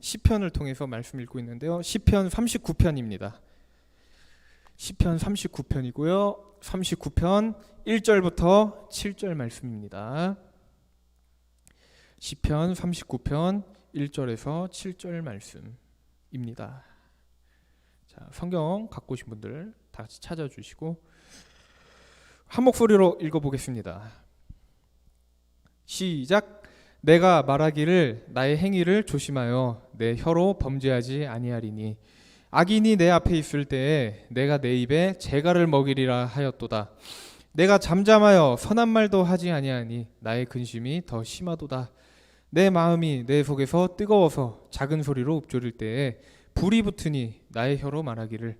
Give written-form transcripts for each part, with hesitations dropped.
시편을 통해서 말씀 읽고 있는데요. 시편 39편입니다. 시편 39편이고요. 39편 1절부터 7절 말씀입니다. 시편 39편 1절에서 7절 말씀입니다. 자, 성경 갖고 오신 분들 다 같이 찾아주시고 한 목소리로 읽어보겠습니다. 시작. 내가 말하기를 나의 행위를 조심하여 내 혀로 범죄하지 아니하리니 악인이 내 앞에 있을 때에 내가 내 입에 재갈을 먹이리라 하였도다. 내가 잠잠하여 선한 말도 하지 아니하니 나의 근심이 더 심하도다. 내 마음이 내 속에서 뜨거워서 작은 소리로 읊조릴 때에 불이 붙으니 나의 혀로 말하기를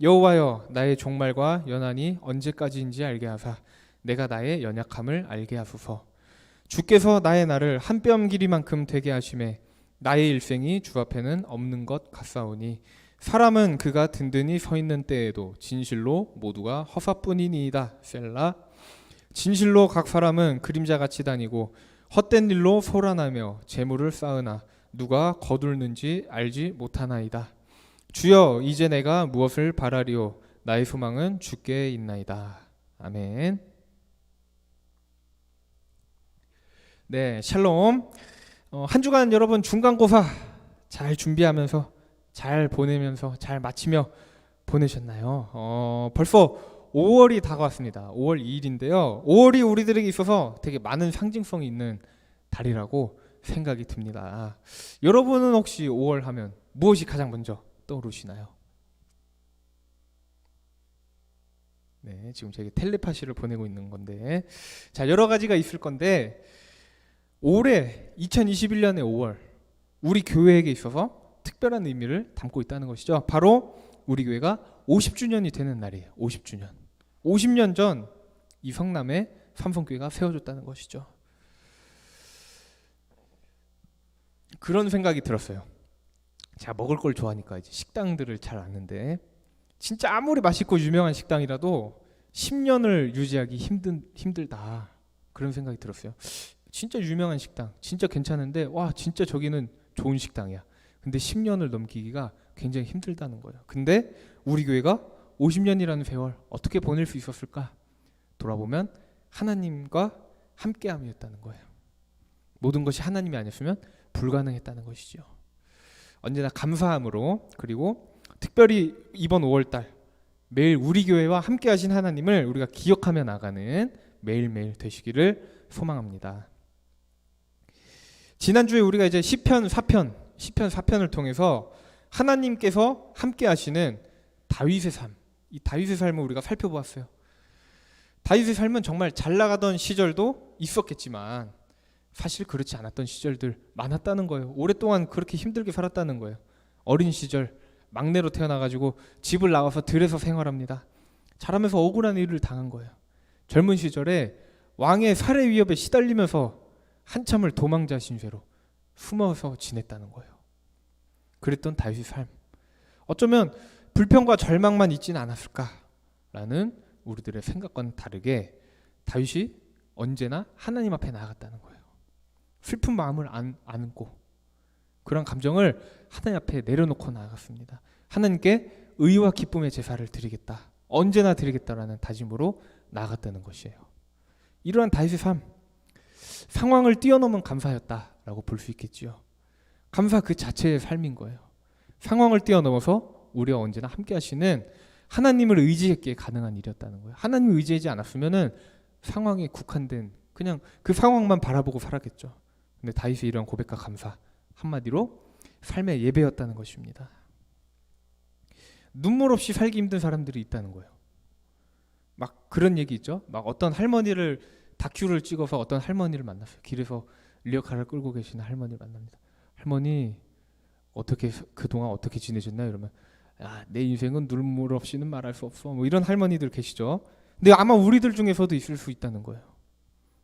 여호와여 나의 종말과 연한이 언제까지인지 알게 하사 내가 나의 연약함을 알게 하소서. 주께서 나의 날을 한 뼘 길이만큼 되게 하심에 나의 일생이 주 앞에는 없는 것 같사오니 사람은 그가 든든히 서 있는 때에도 진실로 모두가 허사뿐이니이다. 셀라. 진실로 각 사람은 그림자같이 다니고 헛된 일로 소란하며 재물을 쌓으나 누가 거둘는지 알지 못하나이다. 주여 이제 내가 무엇을 바라리오. 나의 소망은 주께 있나이다. 아멘. 네, 샬롬. 한 주간 여러분 중간고사 잘 준비하면서 잘 보내면서 잘 마치며 보내셨나요? 벌써 5월이 다가왔습니다. 5월 2일인데요. 5월이 우리들에게 있어서 되게 많은 상징성이 있는 달이라고 생각이 듭니다. 여러분은 혹시 5월 하면 무엇이 가장 먼저 떠오르시나요? 네, 지금 제가 텔레파시를 보내고 있는 건데, 자, 여러 가지가 있을 건데, 올해 2021년의 5월 우리 교회에게 있어서 특별한 의미를 담고 있다는 것이죠. 바로 우리 교회가 50주년이 되는 날이에요. 50주년. 50년 전 이 성남에 삼성교회가 세워졌다는 것이죠. 그런 생각이 들었어요. 제가 먹을 걸 좋아하니까 이제 식당들을 잘 아는데 진짜 아무리 맛있고 유명한 식당이라도 10년을 유지하기 힘들다. 그런 생각이 들었어요. 진짜 유명한 식당, 진짜 괜찮은데 와 진짜 저기는 좋은 식당이야. 근데 10년을 넘기기가 굉장히 힘들다는 거예요. 근데 우리 교회가 50년이라는 세월 어떻게 보낼 수 있었을까? 돌아보면 하나님과 함께함이었다는 거예요. 모든 것이 하나님이 아니었으면 불가능했다는 것이죠. 언제나 감사함으로, 그리고 특별히 이번 5월달 매일 우리 교회와 함께하신 하나님을 우리가 기억하며 나가는 매일매일 되시기를 소망합니다. 지난주에 우리가 이제 시편 4편을 통해서 하나님께서 함께 하시는 다윗의 삶, 이 다윗의 삶을 우리가 살펴보았어요. 다윗의 삶은 정말 잘 나가던 시절도 있었겠지만 사실 그렇지 않았던 시절들 많았다는 거예요. 오랫동안 그렇게 힘들게 살았다는 거예요. 어린 시절 막내로 태어나가지고 집을 나와서 들에서 생활합니다. 자라면서 억울한 일을 당한 거예요. 젊은 시절에 왕의 살해 위협에 시달리면서 한참을 도망자 신세로 숨어서 지냈다는 거예요. 그랬던 다윗의 삶. 어쩌면 불평과 절망만 있지는 않았을까라는 우리들의 생각과는 다르게 다윗이 언제나 하나님 앞에 나아갔다는 거예요. 슬픈 마음을 안고 그런 감정을 하나님 앞에 내려놓고 나아갔습니다. 하나님께 의와 기쁨의 제사를 드리겠다. 언제나 드리겠다라는 다짐으로 나아갔다는 것이에요. 이러한 다윗의 삶, 상황을 뛰어넘은 감사였다라고 볼 수 있겠지요. 감사 그 자체의 삶인 거예요. 상황을 뛰어넘어서 우리와 언제나 함께 하시는 하나님을 의지했기에 가능한 일이었다는 거예요. 하나님을 의지하지 않았으면은 상황에 국한된 그냥 그 상황만 바라보고 살았겠죠. 근데 다윗의 이런 고백과 감사 한마디로 삶의 예배였다는 것입니다. 눈물 없이 살기 힘든 사람들이 있다는 거예요. 막 그런 얘기 있죠. 막 어떤 할머니를 다큐를 찍어서 어떤 할머니를 만났어요. 길에서 리어카를 끌고 계시는 할머니를 만납니다. 할머니 어떻게 그동안 어떻게 지내셨나요? 이러면 내 인생은 눈물 없이는 말할 수 없어. 뭐 이런 할머니들 계시죠. 근데 아마 우리들 중에서도 있을 수 있다는 거예요.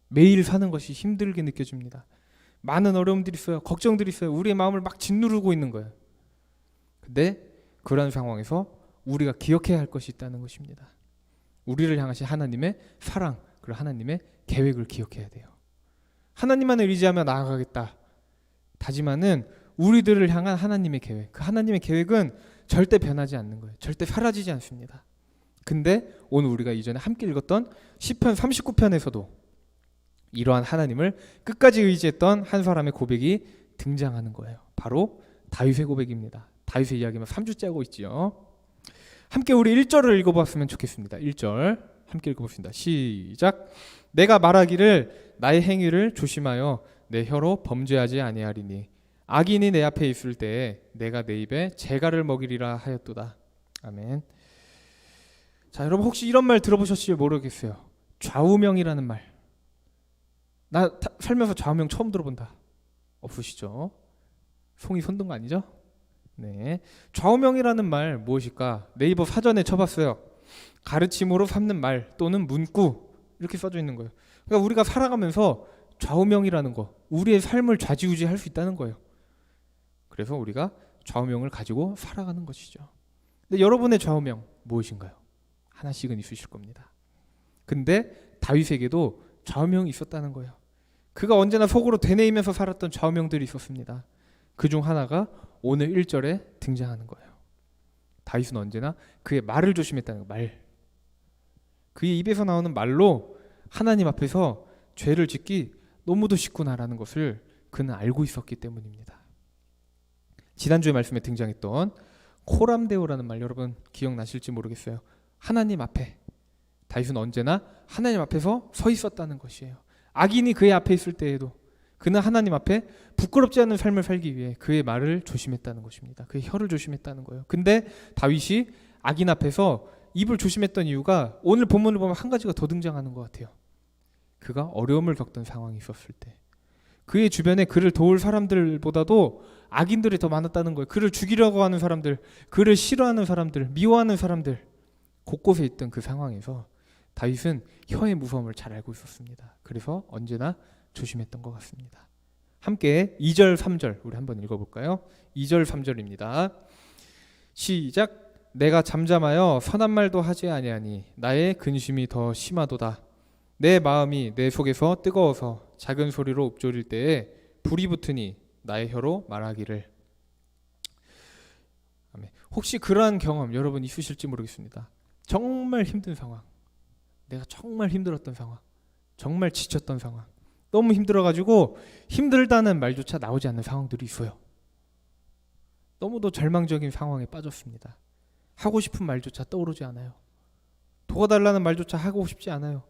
매일 사는 것이 힘들게 느껴집니다. 많은 어려움들이 있어요. 걱정들이 있어요. 우리의 마음을 막 짓누르고 있는 거예요. 근데 그런 상황에서 우리가 기억해야 할 것이 있다는 것입니다. 우리를 향하신 하나님의 사랑, 그리고 하나님의 계획을 기억해야 돼요. 하나님만을 의지하며 나아가겠다 다짐하는 우리들을 향한 하나님의 계획. 그 하나님의 계획은 절대 변하지 않는 거예요. 절대 사라지지 않습니다. 근데 오늘 우리가 이전에 함께 읽었던 시편 39편에서도 이러한 하나님을 끝까지 의지했던 한 사람의 고백이 등장하는 거예요. 바로 다윗의 고백입니다. 다윗의 이야기만 3주째 하고 있지요. 함께 우리 1절을 읽어봤으면 좋겠습니다. 1절 함께 읽어봅시다. 시작. 내가 말하기를 나의 행위를 조심하여 내 혀로 범죄하지 아니하리니 악인이 내 앞에 있을 때에 내가 내 입에 재갈을 먹이리라 하였도다. 아멘. 자, 여러분 혹시 이런 말 들어보셨을지 모르겠어요. 좌우명이라는 말. 나 살면서 좌우명 처음 들어본다. 없으시죠? 송이 손든 거 아니죠? 네. 좌우명이라는 말 무엇일까? 네이버 사전에 쳐봤어요. 가르침으로 삼는 말 또는 문구 이렇게 써져 있는 거예요. 그러니까 우리가 살아가면서 좌우명이라는 거, 우리의 삶을 좌지우지할 수 있다는 거예요. 그래서 우리가 좌우명을 가지고 살아가는 것이죠. 근데 여러분의 좌우명 무엇인가요? 하나씩은 있으실 겁니다. 근데 다윗에게도 좌우명이 있었다는 거예요. 그가 언제나 속으로 되뇌이면서 살았던 좌우명들이 있었습니다. 그중 하나가 오늘 1절에 등장하는 거예요. 다윗은 언제나 그의 말을 조심했다는 거예요. 말. 그의 입에서 나오는 말로 하나님 앞에서 죄를 짓기 너무도 쉽구나라는 것을 그는 알고 있었기 때문입니다. 지난주에 말씀에 등장했던 코람데오라는 말 여러분 기억나실지 모르겠어요. 하나님 앞에 다윗은 언제나 하나님 앞에서 서 있었다는 것이에요. 악인이 그의 앞에 있을 때에도 그는 하나님 앞에 부끄럽지 않은 삶을 살기 위해 그의 말을 조심했다는 것입니다. 그의 혀를 조심했다는 거예요. 근데 다윗이 악인 앞에서 입을 조심했던 이유가 오늘 본문을 보면 한 가지가 더 등장하는 것 같아요. 그가 어려움을 겪던 상황이 있었을 때 그의 주변에 그를 도울 사람들보다도 악인들이 더 많았다는 거예요. 그를 죽이려고 하는 사람들, 그를 싫어하는 사람들, 미워하는 사람들 곳곳에 있던 그 상황에서 다윗은 혀의 무서움을 잘 알고 있었습니다. 그래서 언제나 조심했던 것 같습니다. 함께 2절 3절 우리 한번 읽어볼까요? 2절 3절입니다. 시작. 내가 잠잠하여 선한 말도 하지 아니하니 나의 근심이 더 심하도다. 내 마음이 내 속에서 뜨거워서 작은 소리로 읊조릴 때에 불이 붙으니 나의 혀로 말하기를. 혹시 그러한 경험 여러분 있으실지 모르겠습니다. 정말 힘든 상황, 내가 정말 힘들었던 상황, 정말 지쳤던 상황, 너무 힘들어가지고 힘들다는 말조차 나오지 않는 상황들이 있어요. 너무도 절망적인 상황에 빠졌습니다. 하고 싶은 말조차 떠오르지 않아요. 도와달라는 말조차 하고 싶지 않아요.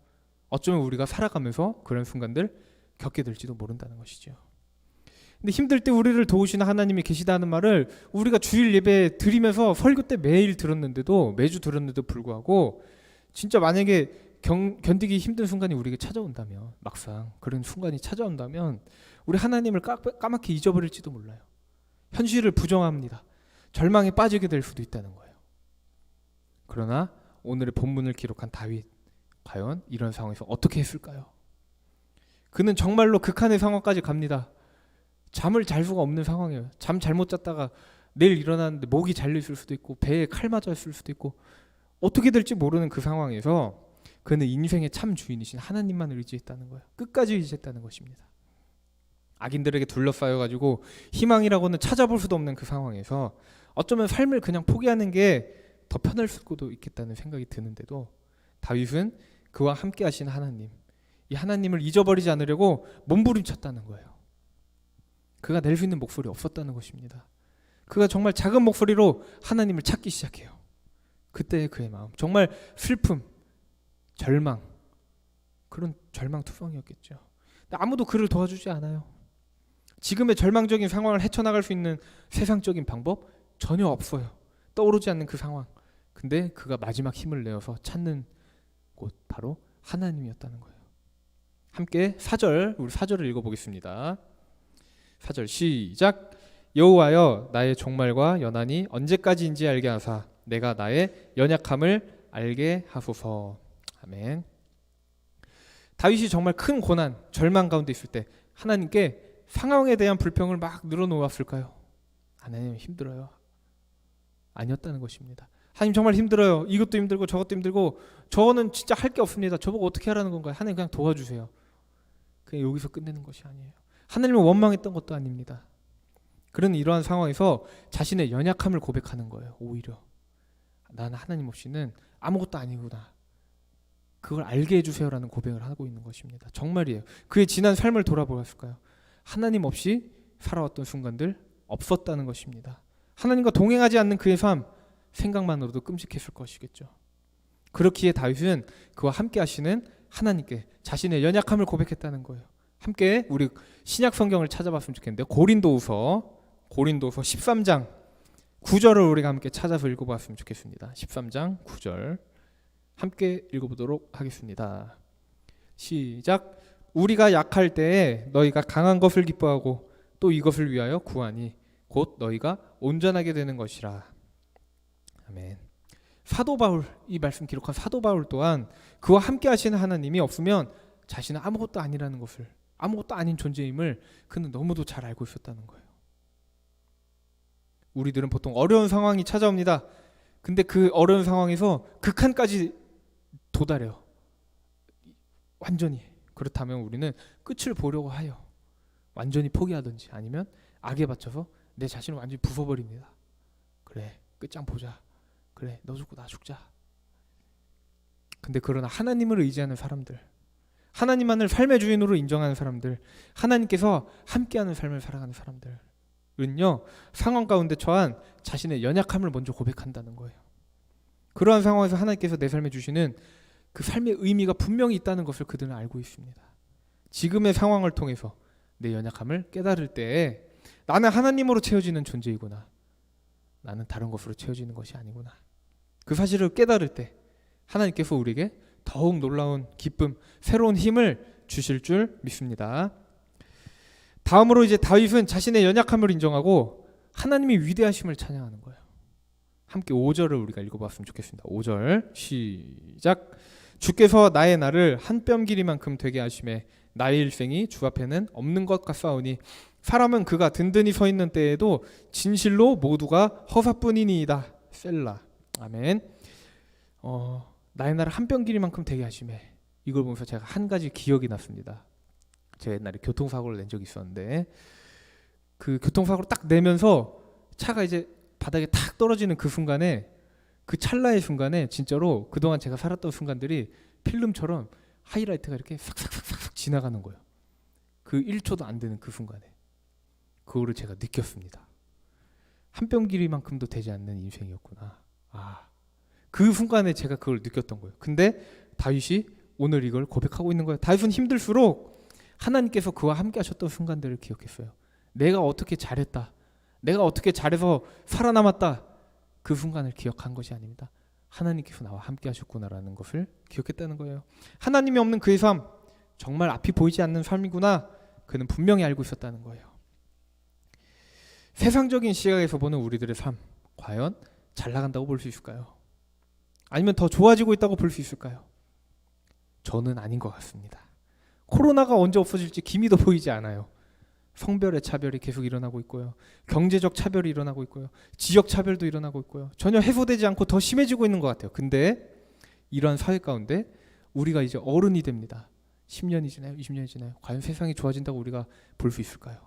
어쩌면 우리가 살아가면서 그런 순간들 겪게 될지도 모른다는 것이죠. 근데 힘들 때 우리를 도우시는 하나님이 계시다는 말을 우리가 주일 예배 드리면서 설교 때 매일 들었는데도 매주 들었는데도 불구하고 진짜 만약에 견디기 힘든 순간이 우리에게 찾아온다면 막상 그런 순간이 찾아온다면 우리 하나님을 까맣게 잊어버릴지도 몰라요. 현실을 부정합니다. 절망에 빠지게 될 수도 있다는 거예요. 그러나 오늘의 본문을 기록한 다윗 과연 이런 상황에서 어떻게 했을까요? 그는 정말로 극한의 상황까지 갑니다. 잠을 잘 수가 없는 상황이에요. 잠 잘못 잤다가 내일 일어났는데 목이 잘려 있을 수도 있고 배에 칼 맞았을 수도 있고 어떻게 될지 모르는 그 상황에서 그는 인생의 참 주인이신 하나님만 의지했다는 거예요. 끝까지 의지했다는 것입니다. 악인들에게 둘러싸여가지고 희망이라고는 찾아볼 수도 없는 그 상황에서 어쩌면 삶을 그냥 포기하는 게 더 편할 수도 있겠다는 생각이 드는데도 다윗은 그와 함께 하신 하나님, 이 하나님을 잊어버리지 않으려고 몸부림쳤다는 거예요. 그가 낼 수 있는 목소리 없었다는 것입니다. 그가 정말 작은 목소리로 하나님을 찾기 시작해요. 그때의 그의 마음, 정말 슬픔, 절망, 그런 절망투성이었겠죠. 근데 아무도 그를 도와주지 않아요. 지금의 절망적인 상황을 헤쳐나갈 수 있는 세상적인 방법 전혀 없어요. 떠오르지 않는 그 상황. 근데 그가 마지막 힘을 내어서 찾는 곳 바로 하나님이었다는 거예요. 함께 4절, 우리 4절을 읽어보겠습니다. 4절 시작. 여호와여 나의 종말과 연한이 언제까지인지 알게 하사 내가 나의 연약함을 알게 하소서. 아멘. 다윗이 정말 큰 고난, 절망 가운데 있을 때 하나님께 상황에 대한 불평을 막 늘어놓았을까요? 하나님 힘들어요. 아니었다는 것입니다. 하나님 정말 힘들어요. 이것도 힘들고 저것도 힘들고 저는 진짜 할 게 없습니다. 저보고 어떻게 하라는 건가요? 하나님 그냥 도와주세요. 그냥 여기서 끝내는 것이 아니에요. 하나님을 원망했던 것도 아닙니다. 그런 이러한 상황에서 자신의 연약함을 고백하는 거예요. 오히려 나는 하나님 없이는 아무것도 아니구나. 그걸 알게 해주세요라는 고백을 하고 있는 것입니다. 정말이에요. 그의 지난 삶을 돌아보았을까요? 하나님 없이 살아왔던 순간들 없었다는 것입니다. 하나님과 동행하지 않는 그의 삶, 생각만으로도 끔찍했을 것이겠죠. 그렇기에 다윗은 그와 함께 하시는 하나님께 자신의 연약함을 고백했다는 거예요. 함께 우리 신약 성경을 찾아봤으면 좋겠는데요. 고린도후서 13장 9절을 우리가 함께 찾아서 읽어봤으면 좋겠습니다. 13장 9절 함께 읽어보도록 하겠습니다. 시작. 우리가 약할 때에 너희가 강한 것을 기뻐하고 또 이것을 위하여 구하니 곧 너희가 온전하게 되는 것이라. 아멘. 사도 바울, 이 말씀 기록한 사도 바울 또한 그와 함께 하시는 하나님이 없으면 자신은 아무것도 아니라는 것을, 아무것도 아닌 존재임을 그는 너무도 잘 알고 있었다는 거예요. 우리들은 보통 어려운 상황이 찾아옵니다. 근데 그 어려운 상황에서 극한까지 도달해요. 완전히. 그렇다면 우리는 끝을 보려고 하여 완전히 포기하든지 아니면 악에 받쳐서 내 자신을 완전히 부숴버립니다. 그래, 끝장 보자. 그래, 너 죽고 나 죽자. 근데 그러나 하나님을 의지하는 사람들, 하나님만을 삶의 주인으로 인정하는 사람들, 하나님께서 함께하는 삶을 살아가는 사람들은요, 상황 가운데 처한 자신의 연약함을 먼저 고백한다는 거예요. 그러한 상황에서 하나님께서 내 삶에 주시는 그 삶의 의미가 분명히 있다는 것을 그들은 알고 있습니다. 지금의 상황을 통해서 내 연약함을 깨달을 때에 나는 하나님으로 채워지는 존재이구나. 나는 다른 것으로 채워지는 것이 아니구나. 그 사실을 깨달을 때 하나님께서 우리에게 더욱 놀라운 기쁨, 새로운 힘을 주실 줄 믿습니다. 다음으로 이제 다윗은 자신의 연약함을 인정하고 하나님의 위대하심을 찬양하는 거예요. 함께 5절을 우리가 읽어봤으면 좋겠습니다. 5절 시작. 주께서 나의 날을 한 뼘 길이만큼 되게 하심에 나의 일생이 주 앞에는 없는 것 같사오니 사람은 그가 든든히 서 있는 때에도 진실로 모두가 허사뿐이니이다. 셀라. 아멘. 나의 날을 한 뼘 길이만큼 되게 하심에, 이걸 보면서 제가 한 가지 기억이 났습니다. 제가 옛날에 교통사고를 낸 적이 있었는데 그 교통사고를 딱 내면서 차가 이제 바닥에 탁 떨어지는 그 순간에, 그 찰나의 순간에 진짜로 그동안 제가 살았던 순간들이 필름처럼 하이라이트가 이렇게 싹싹싹싹 지나가는 거예요. 그 1초도 안 되는 그 순간에 그거를 제가 느꼈습니다. 한 뼘 길이만큼도 되지 않는 인생이었구나. 그 순간에 제가 그걸 느꼈던 거예요. 근데 다윗이 오늘 이걸 고백하고 있는 거예요. 다윗은 힘들수록 하나님께서 그와 함께 하셨던 순간들을 기억했어요. 내가 어떻게 잘했다, 내가 어떻게 잘해서 살아남았다, 그 순간을 기억한 것이 아닙니다. 하나님께서 나와 함께 하셨구나라는 것을 기억했다는 거예요. 하나님이 없는 그의 삶, 정말 앞이 보이지 않는 삶이구나, 그는 분명히 알고 있었다는 거예요. 세상적인 시각에서 보는 우리들의 삶, 과연 잘 나간다고 볼 수 있을까요? 아니면 더 좋아지고 있다고 볼 수 있을까요? 저는 아닌 것 같습니다. 코로나가 언제 없어질지 기미도 보이지 않아요. 성별의 차별이 계속 일어나고 있고요. 경제적 차별이 일어나고 있고요. 지역 차별도 일어나고 있고요. 전혀 해소되지 않고 더 심해지고 있는 것 같아요. 근데 이러한 사회 가운데 우리가 이제 어른이 됩니다. 10년이 지나요? 20년이 지나요? 과연 세상이 좋아진다고 우리가 볼 수 있을까요?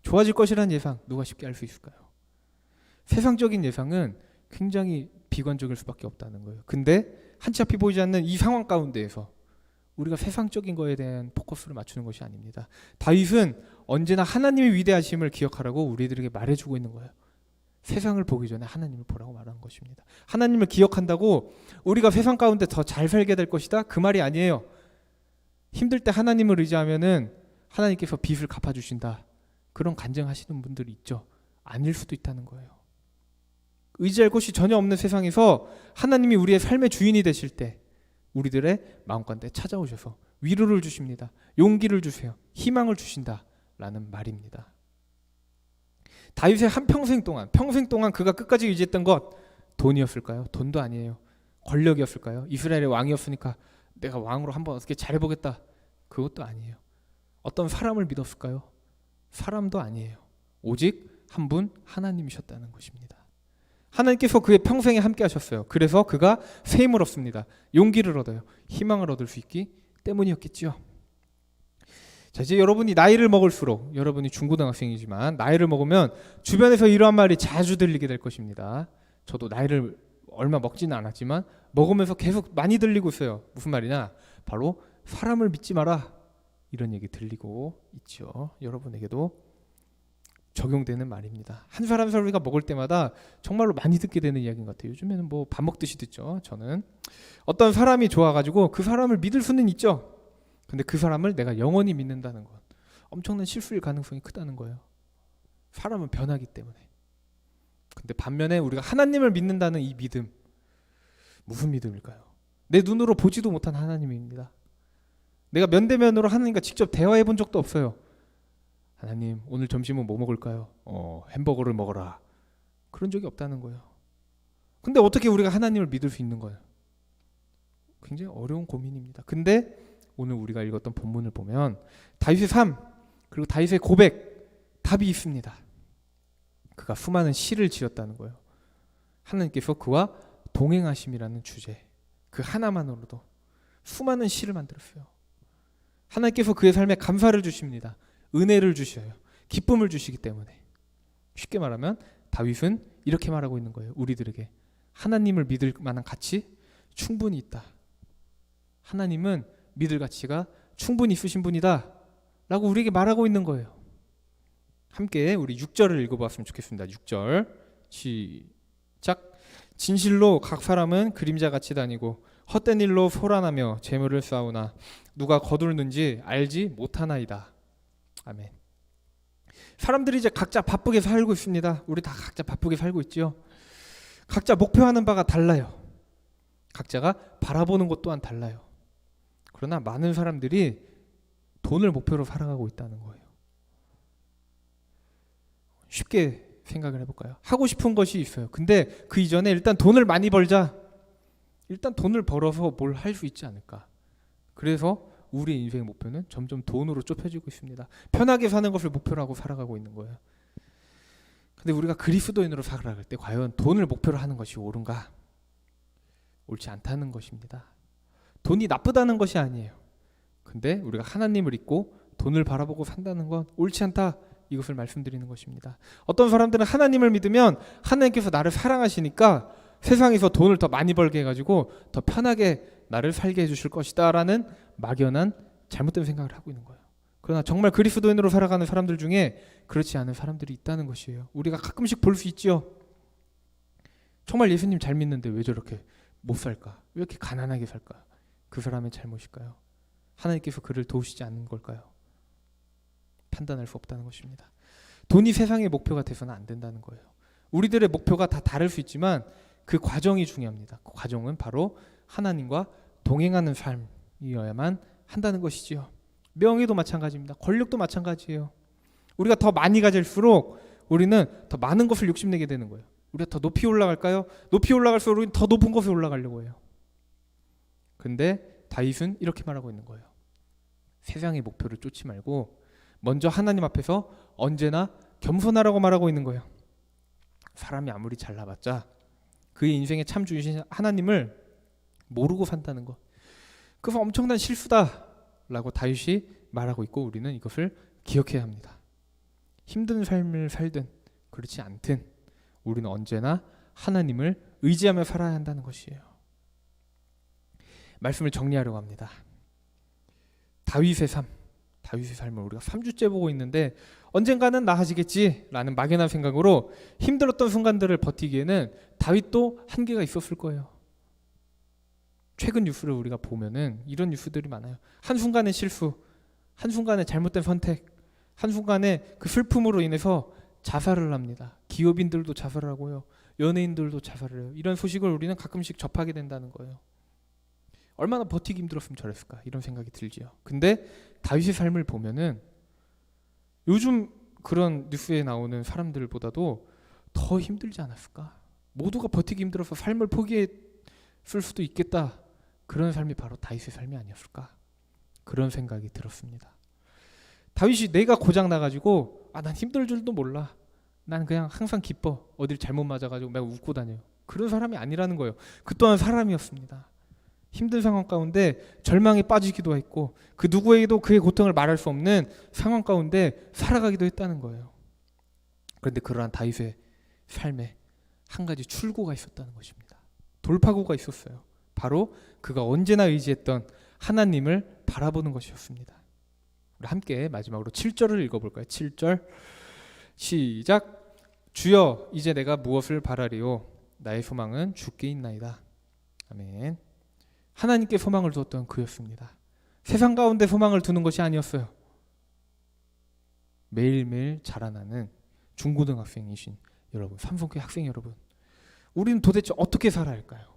좋아질 것이라는 예상 누가 쉽게 할 수 있을까요? 세상적인 예상은 굉장히 비관적일 수밖에 없다는 거예요. 근데 한치 앞이 보이지 않는 이 상황 가운데에서 우리가 세상적인 거에 대한 포커스를 맞추는 것이 아닙니다. 다윗은 언제나 하나님의 위대하심을 기억하라고 우리들에게 말해주고 있는 거예요. 세상을 보기 전에 하나님을 보라고 말하는 것입니다. 하나님을 기억한다고 우리가 세상 가운데 더 잘 살게 될 것이다, 그 말이 아니에요. 힘들 때 하나님을 의지하면은 하나님께서 빚을 갚아주신다, 그런 간증하시는 분들이 있죠. 아닐 수도 있다는 거예요. 의지할 곳이 전혀 없는 세상에서 하나님이 우리의 삶의 주인이 되실 때 우리들의 마음 가운데 찾아오셔서 위로를 주십니다. 용기를 주세요. 희망을 주신다라는 말입니다. 다윗의 평생 동안 그가 끝까지 의지했던 것, 돈이었을까요? 돈도 아니에요. 권력이었을까요? 이스라엘의 왕이었으니까 내가 왕으로 한번 어떻게 잘해보겠다, 그것도 아니에요. 어떤 사람을 믿었을까요? 사람도 아니에요. 오직 한 분 하나님이셨다는 것입니다. 하나님께서 그의 평생에 함께 하셨어요. 그래서 그가 새 힘을 얻습니다. 용기를 얻어요. 희망을 얻을 수 있기 때문이었겠죠. 자, 이제 여러분이 나이를 먹을수록, 여러분이 중고등학생이지만 나이를 먹으면 주변에서 이러한 말이 자주 들리게 될 것입니다. 저도 나이를 얼마 먹지는 않았지만 먹으면서 계속 많이 들리고 있어요. 무슨 말이냐? 바로 사람을 믿지 마라, 이런 얘기 들리고 있죠. 여러분에게도 적용되는 말입니다. 한 사람에서 우리가 먹을 때마다 정말로 많이 듣게 되는 이야기인 것 같아요. 요즘에는 뭐 밥 먹듯이 듣죠. 저는 어떤 사람이 좋아가지고 그 사람을 믿을 수는 있죠. 근데 그 사람을 내가 영원히 믿는다는 건 엄청난 실수일 가능성이 크다는 거예요. 사람은 변하기 때문에. 근데 반면에 우리가 하나님을 믿는다는 이 믿음, 무슨 믿음일까요? 내 눈으로 보지도 못한 하나님입니다. 내가 면대면으로 하나님과 직접 대화해 본 적도 없어요. 하나님, 오늘 점심은 뭐 먹을까요? 햄버거를 먹어라. 그런 적이 없다는 거예요. 근데 어떻게 우리가 하나님을 믿을 수 있는 거예요? 굉장히 어려운 고민입니다. 근데 오늘 우리가 읽었던 본문을 보면 다윗의 삶, 그리고 다윗의 고백, 답이 있습니다. 그가 수많은 시를 지었다는 거예요. 하나님께서 그와 동행하심이라는 주제, 그 하나만으로도 수많은 시를 만들었어요. 하나님께서 그의 삶에 감사를 주십니다. 은혜를 주셔요. 기쁨을 주시기 때문에. 쉽게 말하면 다윗은 이렇게 말하고 있는 거예요. 우리들에게 하나님을 믿을 만한 가치 충분히 있다. 하나님은 믿을 가치가 충분히 있으신 분이다 라고 우리에게 말하고 있는 거예요. 함께 우리 6절을 읽어보았으면 좋겠습니다. 6절 시작. 진실로 각 사람은 그림자같이 다니고 헛된 일로 소란하며 재물을 쌓으나 누가 거두는지 알지 못하나이다. 아멘. 사람들이 이제 각자 바쁘게 살고 있습니다. 우리 다 각자 바쁘게 살고 있죠. 각자 목표하는 바가 달라요. 각자가 바라보는 것 또한 달라요. 그러나 많은 사람들이 돈을 목표로 살아가고 있다는 거예요. 쉽게 생각을 해볼까요? 하고 싶은 것이 있어요. 근데 그 이전에 일단 돈을 많이 벌자. 일단 돈을 벌어서 뭘 할 수 있지 않을까. 그래서 우리의 인생의 목표는 점점 돈으로 좁혀지고 있습니다. 편하게 사는 것을 목표로 하고 살아가고 있는 거예요. 근데 우리가 그리스도인으로 살아갈 때 과연 돈을 목표로 하는 것이 옳은가? 옳지 않다는 것입니다. 돈이 나쁘다는 것이 아니에요. 근데 우리가 하나님을 믿고 돈을 바라보고 산다는 건 옳지 않다, 이것을 말씀드리는 것입니다. 어떤 사람들은 하나님을 믿으면 하나님께서 나를 사랑하시니까 세상에서 돈을 더 많이 벌게 해가지고 더 편하게 나를 살게 해주실 것이다 라는 막연한 잘못된 생각을 하고 있는 거예요. 그러나 정말 그리스도인으로 살아가는 사람들 중에 그렇지 않은 사람들이 있다는 것이에요. 우리가 가끔씩 볼 수 있지요. 정말 예수님 잘 믿는데 왜 저렇게 못 살까? 왜 이렇게 가난하게 살까? 그 사람의 잘못일까요? 하나님께서 그를 도우시지 않는 걸까요? 판단할 수 없다는 것입니다. 돈이 세상의 목표가 돼서는 안 된다는 거예요. 우리들의 목표가 다 다를 수 있지만 그 과정이 중요합니다. 그 과정은 바로 하나님과 동행하는 삶이어야만 한다는 것이지요. 명예도 마찬가지입니다. 권력도 마찬가지예요. 우리가 더 많이 가질수록 우리는 더 많은 것을 욕심내게 되는 거예요. 우리가 더 높이 올라갈까요? 높이 올라갈수록 우리는 더 높은 곳에 올라가려고 해요. 근데 다윗은 이렇게 말하고 있는 거예요. 세상의 목표를 쫓지 말고 먼저 하나님 앞에서 언제나 겸손하라고 말하고 있는 거예요. 사람이 아무리 잘나봤자 그의 인생의 참 주이신 하나님을 모르고 산다는 것, 그것은 엄청난 실수다 라고 다윗이 말하고 있고 우리는 이것을 기억해야 합니다. 힘든 삶을 살든 그렇지 않든 우리는 언제나 하나님을 의지하며 살아야 한다는 것이에요. 말씀을 정리하려고 합니다. 다윗의 삶을 우리가 3주째 보고 있는데 언젠가는 나아지겠지 라는 막연한 생각으로 힘들었던 순간들을 버티기에는 다윗도 한계가 있었을 거예요. 최근 뉴스를 우리가 보면은 이런 뉴스들이 많아요. 한순간의 실수, 한순간의 잘못된 선택, 한순간의 그 슬픔으로 인해서 자살을 합니다. 기업인들도 자살을 하고요. 연예인들도 자살을 해요. 이런 소식을 우리는 가끔씩 접하게 된다는 거예요. 얼마나 버티기 힘들었으면 저랬을까 이런 생각이 들지요. 근데 다윗의 삶을 보면은 요즘 그런 뉴스에 나오는 사람들보다도 더 힘들지 않았을까? 모두가 버티기 힘들어서 삶을 포기했을 수도 있겠다. 그런 삶이 바로 다윗의 삶이 아니었을까? 그런 생각이 들었습니다. 다윗이 내가 고장 나가지고 난 힘들 줄도 몰라. 난 그냥 항상 기뻐. 어딜 잘못 맞아가지고 내가 웃고 다녀요. 그런 사람이 아니라는 거예요. 그 또한 사람이었습니다. 힘든 상황 가운데 절망에 빠지기도 했고 그 누구에게도 그의 고통을 말할 수 없는 상황 가운데 살아가기도 했다는 거예요. 그런데 그러한 다윗의 삶에 한 가지 출구가 있었다는 것입니다. 돌파구가 있었어요. 바로 그가 언제나 의지했던 하나님을 바라보는 것이었습니다. 우리 함께 마지막으로 7절을 읽어볼까요? 7절 시작. 주여 이제 내가 무엇을 바라리요? 나의 소망은 주께 있나이다. 아멘. 하나님께 소망을 두었던 그였습니다. 세상 가운데 소망을 두는 것이 아니었어요. 매일매일 자라나는 중고등학생이신 여러분, 삼성교회 학생 여러분, 우리는 도대체 어떻게 살아야 할까요?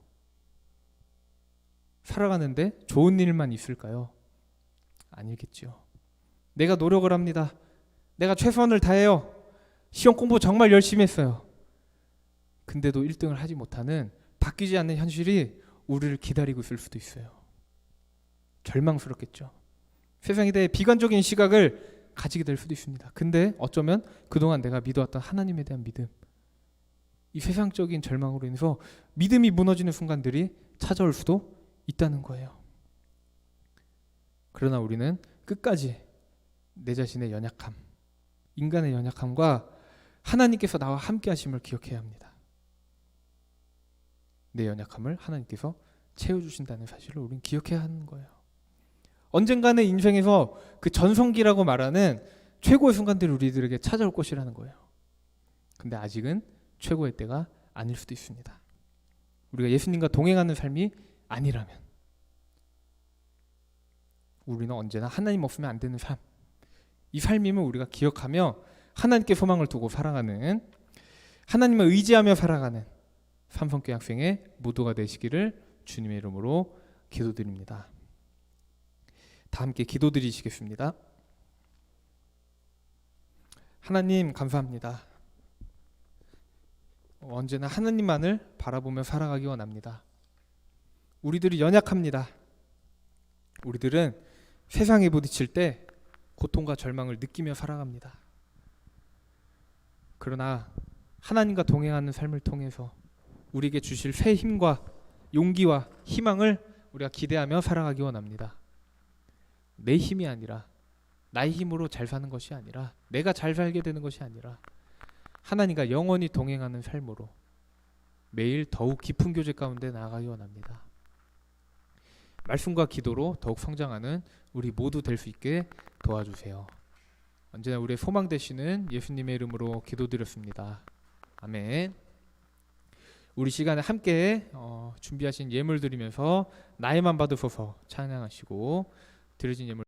살아가는데 좋은 일만 있을까요? 아니겠죠. 내가 노력을 합니다. 내가 최선을 다해요. 시험 공부 정말 열심히 했어요. 근데도 1등을 하지 못하는 바뀌지 않는 현실이 우리를 기다리고 있을 수도 있어요. 절망스럽겠죠. 세상에 대해 비관적인 시각을 가지게 될 수도 있습니다. 근데 어쩌면 그동안 내가 믿어왔던 하나님에 대한 믿음, 이 세상적인 절망으로 인해서 믿음이 무너지는 순간들이 찾아올 수도 있다는 거예요. 그러나 우리는 끝까지 내 자신의 연약함, 인간의 연약함과 하나님께서 나와 함께 하심을 기억해야 합니다. 내 연약함을 하나님께서 채워주신다는 사실을 우리는 기억해야 하는 거예요. 언젠가는 인생에서 그 전성기라고 말하는 최고의 순간들이 우리들에게 찾아올 것이라는 거예요. 근데 아직은 최고의 때가 아닐 수도 있습니다. 우리가 예수님과 동행하는 삶이 아니라면 우리는 언제나 하나님 없으면 안 되는 삶, 이 삶임을 우리가 기억하며 하나님께 소망을 두고 살아가는, 하나님을 의지하며 살아가는 삼성교회 학생의 모두가 되시기를 주님의 이름으로 기도드립니다. 다 함께 기도드리시겠습니다. 하나님 감사합니다. 언제나 하나님만을 바라보며 살아가기 원합니다. 우리들이 연약합니다. 우리들은 세상에 부딪힐 때 고통과 절망을 느끼며 살아갑니다. 그러나 하나님과 동행하는 삶을 통해서 우리에게 주실 새 힘과 용기와 희망을 우리가 기대하며 살아가기 원합니다. 내 힘이 아니라, 나의 힘으로 잘 사는 것이 아니라, 내가 잘 살게 되는 것이 아니라 하나님과 영원히 동행하는 삶으로 매일 더욱 깊은 교제 가운데 나아가기 원합니다. 말씀과 기도로 더욱 성장하는 우리 모두 될 수 있게 도와주세요. 언제나 우리의 소망 되시는 예수님의 이름으로 기도드렸습니다. 아멘. 우리 시간에 함께 준비하신 예물 드리면서 나에만 받으소서 찬양하시고 드려진 예물